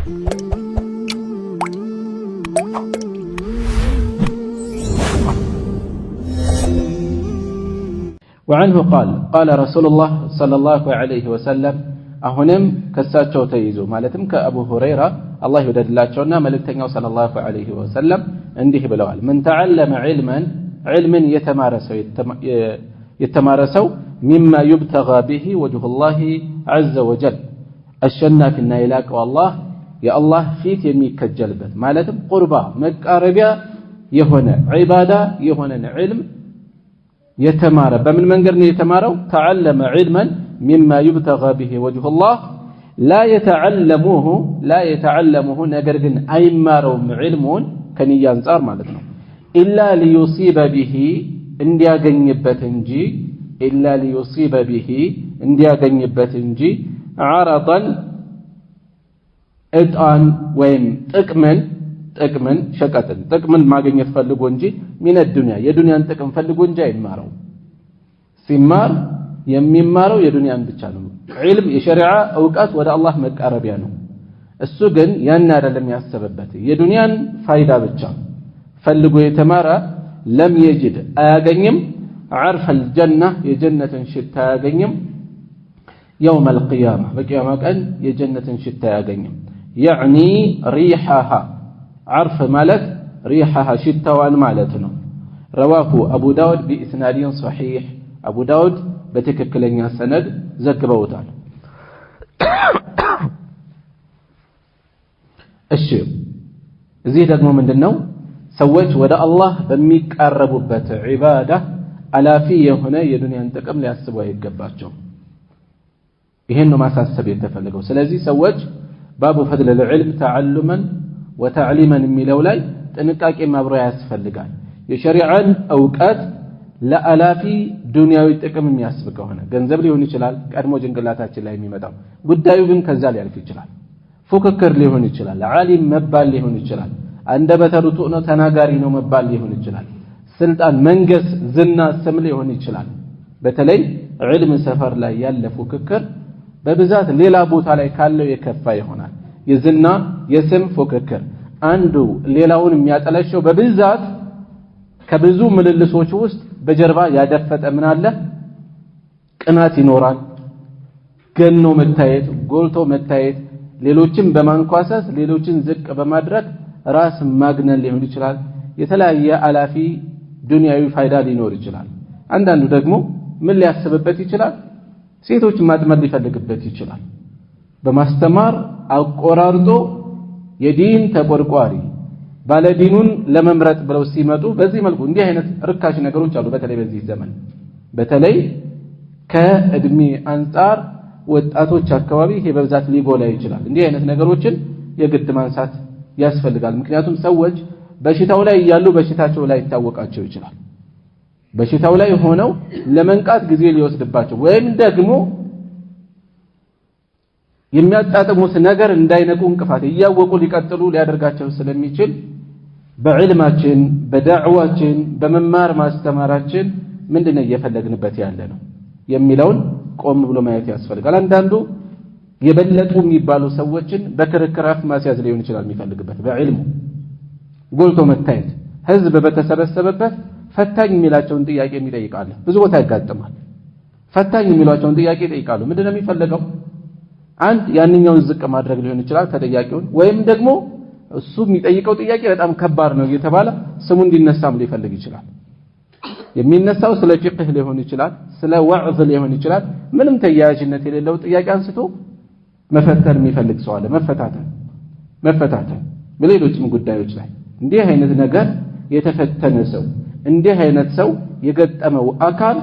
وعنه قال رسول الله صلى الله عليه وسلم أهنم كساتشو تيزو مالتم كأبو هريرة الله يودد الله شونا ملكتنيو صلى الله عليه وسلم عنده بلوال من تعلم علما يتمارسو مما يبتغى به وجه الله عز وجل الشنا في النايلاك والله يا الله فيت يميك الجلبة مالتم قربا مقاربيا يهونا عبادة يهونا علم يتمارى بمن منقرني يتمارو تعلم علما مما يبتغى به وجه الله لا يتعلمه نقرقن أي مارو علمون كنيان صار مالتنا إلا ليصيب به انديا غنيبتنجي إلا ليصيب به انديا غنيبتنجي عرضا إدآن وين تكمن شكتن تكمن ما غنيت فلقو انجي من الدنيا يدنيا تكمن فلقو انجي يمارو سمار يميمارو يدنيا بتشانو علم የሸሪዓ እውቀት ወደ አላህ መቃረቢያ ነው እሱ ግን ያን አይደለም ያሰበበት የዱንያን ፋይዳ ብቻ ፈልጎ የተማረ ለም يجد አያገኝም عرف الجنة የጀነትን ሽታ አያገኝም يوم القيامة በቂያማ ቀን የጀነትን ሽታ አያገኝም يعني ريحها عرف مالت ريحها ሽታዋን ማለት ነው رواه أبو داود بإسناد صحيح أبو داود በትክክለኛ ሰነድ ዘግበውታል እሺ እዚህ ደግሞ ምንድነው ሰዎች ወደ አላህ በሚቃረቡበት ዒባዳ አላፊ የሆነ የዱንያን ጥቅም ሊያስቡ አይገባቸው ይሄን ነው ማሳሰብ የተፈለገው ስለዚህ ሰዎች ባቡ ፈድል العلم تعلما وتعليما የሚለው ላይ ጥንቃቄ ማብሮ ያስፈልጋል የሸሪዓን ዕውቀት ለአላፊ ዱንያዊ ጥቅም የሚያስብ ከሆነ ገንዘብ ሊሆን ይችላል ቀድሞ ጭንቅላታችን ላይ የሚመጣው ጉዳዩ ግን ከዛ ሊያልፍ ይችላል ፉክክር ሊሆን ይችላል ዓሊም መባል ሊሆን ይችላል አንደበተ ርቱዕ ነው ተናጋሪ ነው መባል ሊሆን ይችላል ስልጣን መንገስ ዝና ስም ሊሆን ይችላል በተለይ ዒልም ሰፈር ላይ ያለ ፉክክር በብዛት ሌላ ቦታ ላይ ካለው የከፋ ይሆናል የዝና የስም ፉክክር አንዱ ሌላውን የሚያጠለሸው በብዛት ከብዙ ምልልሶች ውስጥ በጀርባ ያደፈጠ ምን አለ ቅናት ይኖራል ገኖ መታየት ጎልቶ መታየት ሌሎችን በማንኳሰስ ሌሎችን ዝቅ በማድረግ ራስ ማግነን ሊሆን ይችላል የተለያየ አላፊ ዱንያዊ ፋይዳ ሊኖር ይችላል አንዳንዱ ደግሞ ምን ሊያስብበት ይችላል ሴቶችን ማጥመድ ሊፈልግበት ይችላል በማስተማር አቆራርጦ የዲን ተቆርቋሪ ባለዲኑን ለመምረጥ ብለው ሲመጡ በዚህ መልኩ እንዲህ አይነት ርካሽ ነገሮች አሉ በተለይ በዚህ ዘመን በተለይ ከእድሜ አንፃር ወጣቶች አካባቢ ይሄ በብዛት ሊጎላ ይችላል እንዲህ አይነት ነገሮችን የግድ ማንሳት ያስፈልጋል ምክንያቱም ሰዎች በሽታው ላይ ያሉ በሽታቸው ላይ ይታወቃቸው ይችላል በሽታው ላይ ሆነው ለመንቃት ጊዜ ሊወስድባቸው ወይም ደግሞ የሚያጣጥሙት ነገር እንዳይነቁ እንቅፋት እያወቁ ሊቀጥሉ ሊያደርጋቸው ስለሚችል በዕልማችን በዳዕዋችን በመማር ማስተማራችን ምንድነው እየፈለግንበት ያለ ነው የሚለውን ቆም ብሎ ማየት ያስፈልጋል አንዳንዱ የበለጡ የሚባሉ ሰዎችን በክርክር አፍ ማስያዝ ሊሆን ይችላል የሚፈልግበት በዕልሙ ጎልቶ መታየት ህዝብ በተሰበሰበበት ፈታኝ የሚላቸውን ጥያቄ የሚጠይቃሉ ብዙ ቦታ ያጋጥማል ፈታኝ የሚሏቸውን ጥያቄ ይጠይቃሉ ምንድነው የሚፈልገው አንድ ያንኛውን ዝቅ ማድረግ ሊሆን ይችላል ተጠያቂውን ወይም ደግሞ እሱ የሚጠይቀው ጥያቄ በጣም ከባድ ነው እየተባለ ስሙ እንዲነሳም ሊፈልግ ይችላል የሚነሳው ስለ ፊቅህ ሊሆን ይችላል ስለ ወዕዝ ሊሆን ይችላል ምንም ተያያዥነት የሌለው ጥያቄ አንስቶ መፈተን የሚፈልግ ሰው አለ መፈታተን በሌሎችም ጉዳዮች ላይ እንዲህ አይነት ነገር የተፈተነ ሰው እንዲህ አይነት ሰው የገጠመው አካል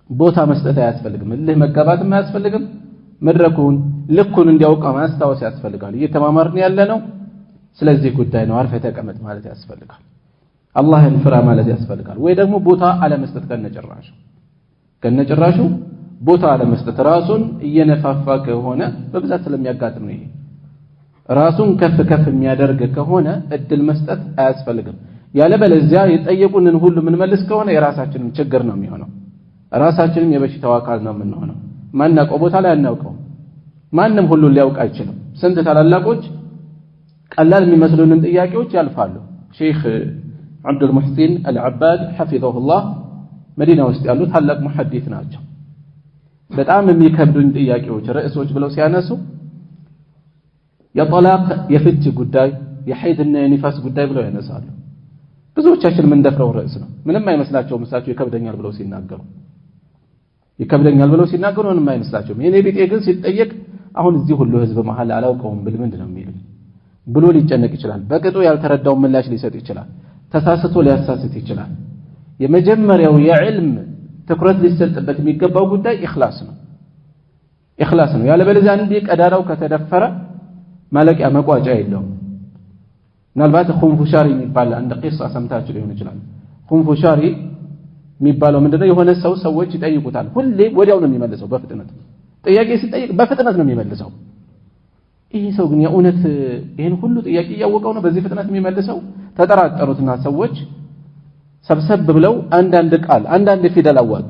ቦታ መስጠት አያስፈልግም እልህ መጋባትም አያስፈልግም መድረኩን ልኩን እንዲያውቅ ማስታወስ ያስፈልጋል እየተማማርን ያለ ነው ስለዚህ ጉዳይ ነው አርፈ ተቀመጥ ማለት ያስፈልጋል አላህን ፍራ ማለት ያስፈልጋል ወይ ደግሞ ቦታ አለመስጠት ከነጭራሹ ቦታ አለመስጠት ራሱን እየነፋፋ ከሆነ በብዛት ስለሚያጋጥም ነው ይሄ ራሱን ከፍ የሚያደርግ ከሆነ እድል መስጠት አያስፈልግም ያለበለዚያ የጠየቁንን ሁሉ ምን መልስ ከሆነ የራሳችንን ችግር ነው የሚሆነው ራሳችንን የበሽታው አካል ነው የምንሆነው ማናውቀው ቦታ ላይ አናውቀው ማንም ሁሉ ሊያውቅ አይችልም ስንት ታላላቆች ቀላል የሚመስሉንን ጥያቄዎች ያልፋሉ። ሼክ አብዱል ሙህሲን አልዓባድ ሐፊዘሁላህ መዲና ውስጥ ያሉ ታላቅ ሙሐዲስ ናቸው። በጣም የሚከብዱኝ ጥያቄዎች ርዕሶች ብለው ሲያነሱ የጠላቅ የፍች ጉዳይ፣ የሐይድና የኒፋስ ጉዳይ ብለው ያነሳሉ። ብዙዎቻችን ምን ደፍረው ርዕስ ነው፣ ምንም አይመስላቸውም። እሳቸው ይከብደኛል ብለው ሲናገሩ ምንም አይመስላቸውም። የኔ ቢጤ ግን ሲጠየቅ አሁን እዚህ ሁሉ ህዝብ መሃል አላውቀውም ብል ምንድነው የሚሉኝ ብሎ ሊጨነቅ ይችላል። በቅጡ ያልተረዳውን ምላሽ ሊሰጥ ይችላል። ተሳስቶ ሊያሳስት ይችላል። የመጀመሪያው የዕልም ትኩረት ሊሰጥበት የሚገባው ጉዳይ ኢኽላስ ነው። ያለበለዚያ አንዴ ቀዳዳው ከተደፈረ ማለቂያ መቋጫ የለውም። ምናልባት ኹንፉሻሪ የሚባል አንድ ቂሳ ሰምታችሁ ሊሆን ይችላል። ኹንፉሻሪ የሚባለው ምንድነው? የሆነ ሰዎች ይጠይቁታል። ሁሌ ወዲያው ነው የሚመልሰው። በፍጥነት ጥያቄ ሲጠይቅ በፍጥነት ነው የሚመልሰው። ይሄ ሰው ግን የእውነት ይሄን ሁሉ ጥያቄ እያወቀው ነው በዚህ ፍጥነት የሚመልሰው? ተጠራጠሩትና ሰዎች ሰብሰብ ብለው አንዳንድ ቃል አንዳንድ ፊደል አዋጡ።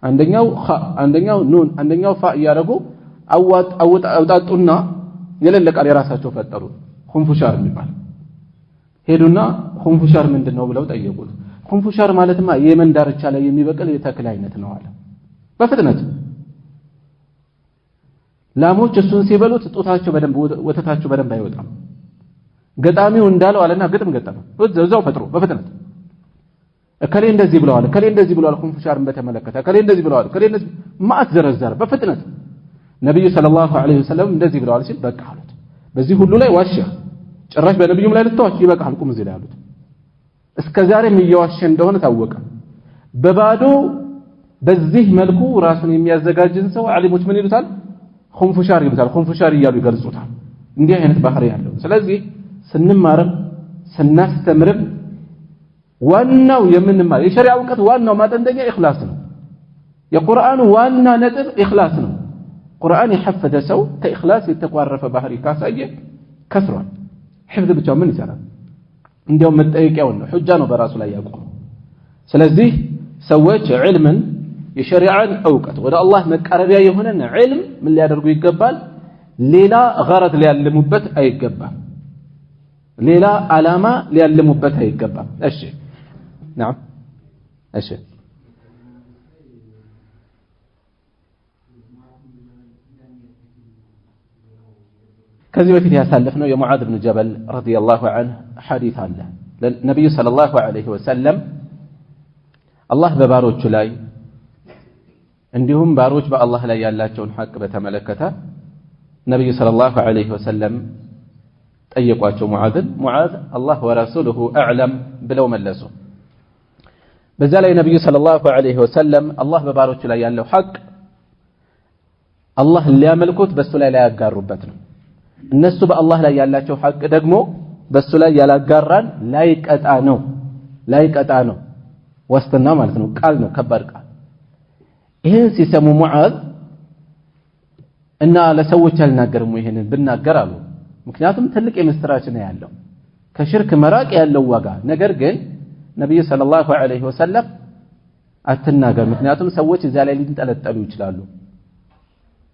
አንደኛው ኸ፣ አንደኛው ኑን፣ አንደኛው ፋ እያደረጉ አውጣጡና የሌለ ቃል የራሳቸው ፈጠሩ። ኹንፉሻር የሚባል ሄዱና ኹንፉሻር ምንድነው ብለው ጠየቁት። ኹንፉሻር ማለትማ የመን ዳርቻ ላይ የሚበቅል የተክል አይነት ነው አለ በፍጥነት። ላሞች እሱን ሲበሉት ጡታቸው በደንብ ወተታቸው በደንብ አይወጣም። ገጣሚው እንዳለው አለና ግጥም ገጠመ እዛው ፈጥሮ በፍጥነት። እከሌ እንደዚህ ብለዋል ኹንፉሻርን በተመለከተ እከሌ እንደዚህ ብለዋል፣ እከሌ እንደዚህ ማአት ዘረዘረ በፍጥነት። ነብዩ ሰለላሁ ዐለይሂ ወሰለም እንደዚህ ብለዋል ሲል በቃ አሉት። በዚህ ሁሉ ላይ ዋሻ ጭራሽ በነብዩም ላይ ልትዋሽ ይበቃል ቁም እዚህ ላይ አሉት። እስከዛሬም እየዋሸ እንደሆነ ታወቀ። በባዶ በዚህ መልኩ ራሱን የሚያዘጋጅን ሰው ዓሊሞች ምን ይሉታል? ኹንፉሻር ይሉታል። ኹንፉሻር እያሉ ይገልጹታል። እንዲህ አይነት ባህሪ ያለው። ስለዚህ ስንማርም ስናስተምርም ዋናው የምንማር የሸሪዓ እውቀት ዋናው ማጠንጠኛ ኢኽላስ ነው። የቁርአኑ ዋና ነጥብ ኢኽላስ ነው። ቁርአን የሐፈዘ ሰው ከኢኽላስ የተቋረፈ ባህሪ ካሳየ ከስሯል። ሕፍዝ ብቻው ምን ይሰራል? እንዲያውም መጠየቂያውን ነው፣ ሑጃ ነው በራሱ ላይ ያቆመው። ስለዚህ ሰዎች ዕልምን የሸሪዓን እውቀት ወደ አላህ መቃረቢያ የሆነን ዕልም ምን ሊያደርጉ ይገባል? ሌላ ገረድ ሊያልሙበት አይገባም። ሌላ ዓላማ ሊያልሙበት አይገባም። እሺ نعم እሺ ከዚህ በፊት ያሳለፍነው የሙዓዝ ብን ጀበል ረዲየላሁ ዐንሁ ሐዲስ አለ። ነብዩ ሰለላሁ ዐለይሂ ወሰለም አላህ በባሮቹ ላይ እንዲሁም ባሮች በአላህ ላይ ያላቸውን ሐቅ በተመለከተ ነብዩ ሰለላሁ ዐለይሂ ወሰለም ጠየቋቸው ሙዓዝን። ሙዓዝ አላህ ወረሱሉሁ አዕለም ብለው መለሱ። በዛ ላይ ነብዩ ሰለላሁ ዐለይሂ ወሰለም አላህ በባሮቹ ላይ ያለው ሐቅ አላህ ሊያመልኩት በሱ ላይ ያጋሩበት ነው። እነሱ በአላህ ላይ ያላቸው ሐቅ ደግሞ በሱ ላይ ያላጋራን ላይቀጣ ነው። ዋስትና ማለት ነው። ቃል ነው፣ ከባድ ቃል። ይሄን ሲሰሙ ሙዓዝ እና ለሰዎች አልናገርም ይሄንን ብናገር አሉ። ምክንያቱም ትልቅ የምስራች ነው ያለው ከሽርክ መራቅ ያለው ዋጋ። ነገር ግን ነብዩ ሰለላሁ ዐለይሂ ወሰለም አትናገር፣ ምክንያቱም ሰዎች እዛ ላይ ሊንጠለጠሉ ይችላሉ፣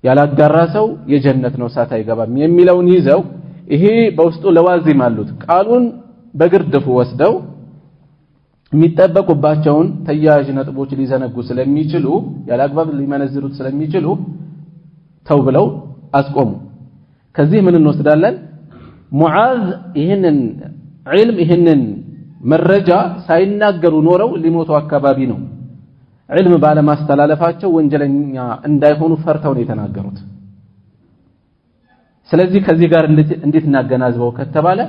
ያላጋራ ሰው የጀነት ነው እሳት አይገባም የሚለውን ይዘው ይሄ በውስጡ ለዋዚም አሉት። ቃሉን በግርድፉ ወስደው የሚጠበቁባቸውን ተያያዥ ነጥቦች ሊዘነጉ ስለሚችሉ ያላግባብ ሊመነዝሩት ስለሚችሉ ተው ብለው አስቆሙ። ከዚህ ምን እንወስዳለን? ሙዓዝ ይህንን ዒልም ይህንን መረጃ ሳይናገሩ ኖረው ሊሞቱ አካባቢ ነው። ዒልም ባለማስተላለፋቸው ወንጀለኛ እንዳይሆኑ ፈርተው ነው የተናገሩት። ስለዚህ ከዚህ ጋር እንዴት እናገናዝበው ከተባለ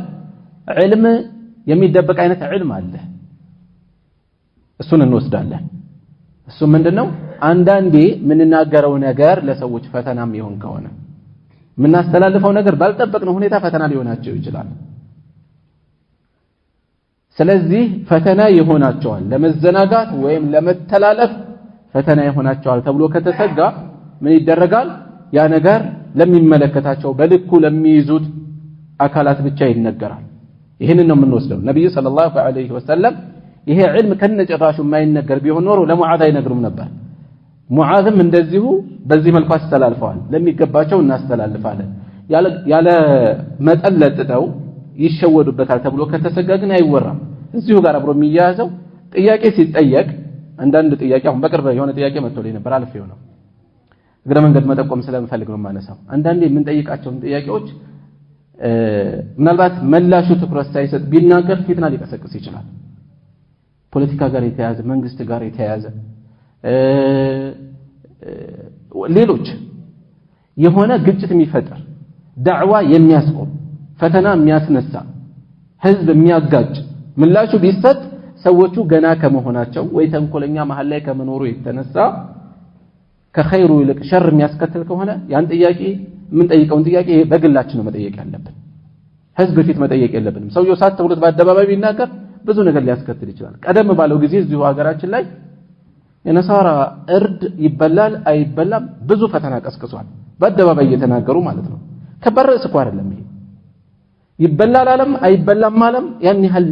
ዒልም የሚደበቅ አይነት ዒልም አለ። እሱን እንወስዳለን። እሱ ምንድነው? አንዳንዴ የምንናገረው ነገር ለሰዎች ፈተናም ይሆን ከሆነ የምናስተላልፈው ነገር ባልጠበቅነው ሁኔታ ፈተና ሊሆናቸው ይችላል። ስለዚህ ፈተና ይሆናቸዋል፣ ለመዘናጋት ወይም ለመተላለፍ ፈተና ይሆናቸዋል ተብሎ ከተሰጋ ምን ይደረጋል? ያ ነገር ለሚመለከታቸው በልኩ ለሚይዙት አካላት ብቻ ይነገራል። ይህንን ነው የምንወስደው። ነብዩ ሰለላሁ ዐለይሂ ወሰለም ይሄ ዒልም ከነጭራሹ የማይነገር ቢሆን ኖሮ ለሙዓዝ አይነግሩም ነበር። ሙዓዝም እንደዚሁ በዚህ መልኩ አስተላልፈዋል። ለሚገባቸው እናስተላልፋለን። ያለ መጠለጥተው ይሸወዱበታል ተብሎ ከተሰጋ ግን አይወራም። እዚሁ ጋር አብሮ የሚያያዘው ጥያቄ ሲጠየቅ አንዳንድ ጥያቄ አሁን በቅርብ የሆነ ጥያቄ መጥቶልኝ ነበር አልፌው ነው እግረ መንገድ መጠቆም ስለምፈልግ ነው የማነሳው። አንዳንዴ የምንጠይቃቸውን ጥያቄዎች ምናልባት መላሹ ትኩረት ሳይሰጥ ቢናገር ፊትና ሊቀሰቅስ ይችላል። ፖለቲካ ጋር የተያያዘ መንግስት ጋር የተያያዘ ሌሎች የሆነ ግጭት የሚፈጠር ዳዕዋ የሚያስቆም ፈተና የሚያስነሳ ህዝብ የሚያጋጭ ምላሹ ቢሰጥ ሰዎቹ ገና ከመሆናቸው ወይ ተንኮለኛ መሃል ላይ ከመኖሩ የተነሳ ከኸይሩ ይልቅ ሸር የሚያስከትል ከሆነ ያን ጥያቄ የምንጠይቀውን ጥያቄ በግላችን ነው መጠየቅ ያለብን። ህዝብ ፊት መጠየቅ የለብንም። ሰውየው ሳት ተብሎት በአደባባይ ቢናገር ብዙ ነገር ሊያስከትል ይችላል። ቀደም ባለው ጊዜ እዚሁ ሀገራችን ላይ የነሳራ እርድ ይበላል አይበላም ብዙ ፈተና ቀስቅሷል። በአደባባይ እየተናገሩ ማለት ነው። ከባድ ርዕስ እኮ አይደለም ይሄ። ይበላል አለም አይበላም አለም ያን ያህል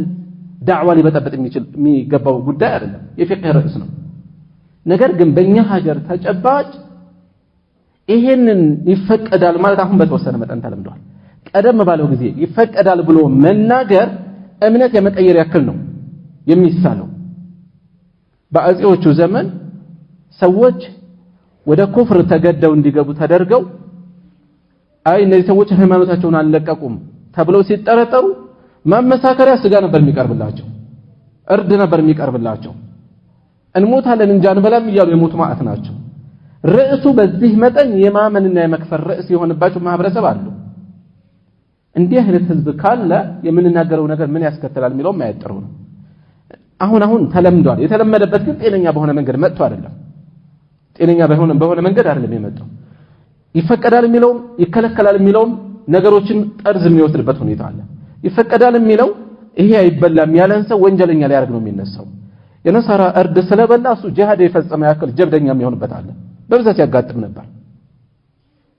ዳዕዋ ሊበጠበጥ የሚገባው ጉዳይ አይደለም። የፊቅህ ርዕስ ነው። ነገር ግን በእኛ ሀገር ተጨባጭ ይሄንን ይፈቀዳል ማለት አሁን በተወሰነ መጠን ተለምዷል። ቀደም ባለው ጊዜ ይፈቀዳል ብሎ መናገር እምነት የመቀየር ያክል ነው የሚሳለው። በአጼዎቹ ዘመን ሰዎች ወደ ኩፍር ተገደው እንዲገቡ ተደርገው አይ እነዚህ ሰዎች ሃይማኖታቸውን አልለቀቁም ተብለው ሲጠረጠሩ ማመሳከሪያ ስጋ ነበር የሚቀርብላቸው፣ እርድ ነበር የሚቀርብላቸው። እንሞታለን እንጂ አንበላም እያሉ የሞቱ ማዕት ናቸው። ርዕሱ በዚህ መጠን የማመንና የመክፈር ርዕስ የሆነባቸው ማህበረሰብ አሉ። እንዲህ አይነት ህዝብ ካለ የምንናገረው ነገር ምን ያስከትላል የሚለው ማያጠሩ ነው። አሁን ተለምዷል። የተለመደበት ግን ጤነኛ በሆነ መንገድ መጥቶ አይደለም። ጤነኛ በሆነ መንገድ አይደለም የመጣው። ይፈቀዳል የሚለውም ይከለከላል የሚለውም ነገሮችን ጠርዝ የሚወስድበት ሁኔታ አለ። ይፈቀዳል የሚለው ይሄ አይበላም ያለን ሰው ወንጀለኛ ሊያደርግ ነው የሚነሳው። የነሳራ እርድ ስለበላ እሱ ጂሃድ የፈጸመ ያክል ጀብደኛ የሚሆንበት አለ። በብዛት ያጋጥም ነበር።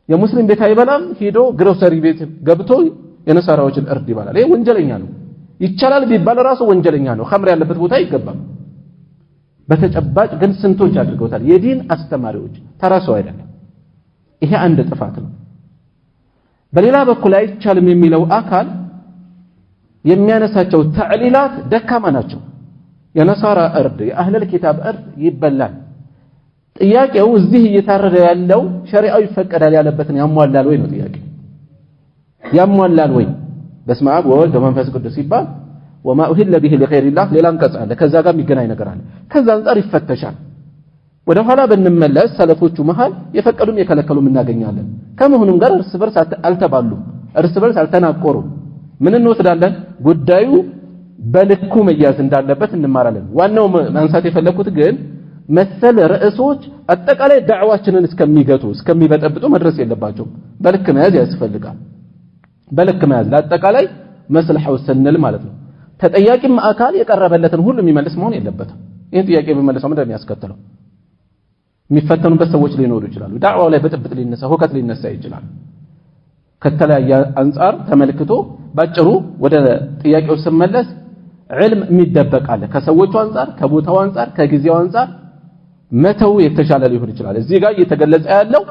የሙስሊም ቤት አይበላም ሄዶ ግሮሰሪ ቤት ገብቶ የነሳራዎችን እርድ ይባላል። ይሄ ወንጀለኛ ነው። ይቻላል ቢባል ራሱ ወንጀለኛ ነው። ኸምር ያለበት ቦታ አይገባም። በተጨባጭ ግን ስንቶች አድርገውታል። የዲን አስተማሪዎች ተራሰው አይደለም። ይሄ አንድ ጥፋት ነው። በሌላ በኩል አይቻልም የሚለው አካል የሚያነሳቸው ተዕሊላት ደካማ ናቸው። የነሳራ እርድ የአህለል ኪታብ እርድ ይበላል። ጥያቄው እዚህ እየታረደ ያለው ሸሪዓው ይፈቀዳል ያለበትን ያሟላል ወይ ነው ጥያቄው። ያሟላል ወይ? በስመ አብ ወወልድ ወመንፈስ ቅዱስ ሲባል ወማ ኡሂለ ቢሂ ለገይሪላህ ሌላ አንቀጽ አለ። ከዛ ጋር የሚገናኝ ነገር አለ። ከዛ አንፃር ይፈተሻል። ወደ ኋላ ብንመለስ ሰለፎቹ መሃል የፈቀዱም የከለከሉም እናገኛለን። ከመሆኑም ጋር እርስ በርስ አልተባሉም፣ እርስ በርስ አልተናቆሩም። ምን እንወስዳለን? ጉዳዩ በልኩ መያዝ እንዳለበት እንማራለን። ዋናው ማንሳት የፈለኩት ግን መሰል ርዕሶች አጠቃላይ ዳዕዋችንን እስከሚገቱ እስከሚበጠብጡ መድረስ የለባቸውም። በልክ መያዝ ያስፈልጋል። በልክ መያዝ ለአጠቃላይ መስለሐው ስንል ማለት ነው። ተጠያቂም አካል የቀረበለትን ሁሉ የሚመልስ መሆን የለበትም። ይሄን ጥያቄ በመለሰው ምንድነው የሚያስከትለው? የሚፈተኑበት ሰዎች ሊኖሩ ይችላሉ። ዳዕዋው ላይ ብጥብጥ ሊነሳ ሁከት ሊነሳ ይችላል። ከተለያየ አንፃር ተመልክቶ ባጭሩ ወደ ጥያቄው ስመለስ ዕልም የሚደበቅ አለ። ከሰዎቹ አንፃር፣ ከቦታው አንፃር፣ ከጊዜው አንፃር መተው የተሻለ ሊሆን ይችላል። እዚህ ጋር እየተገለጸ ያለው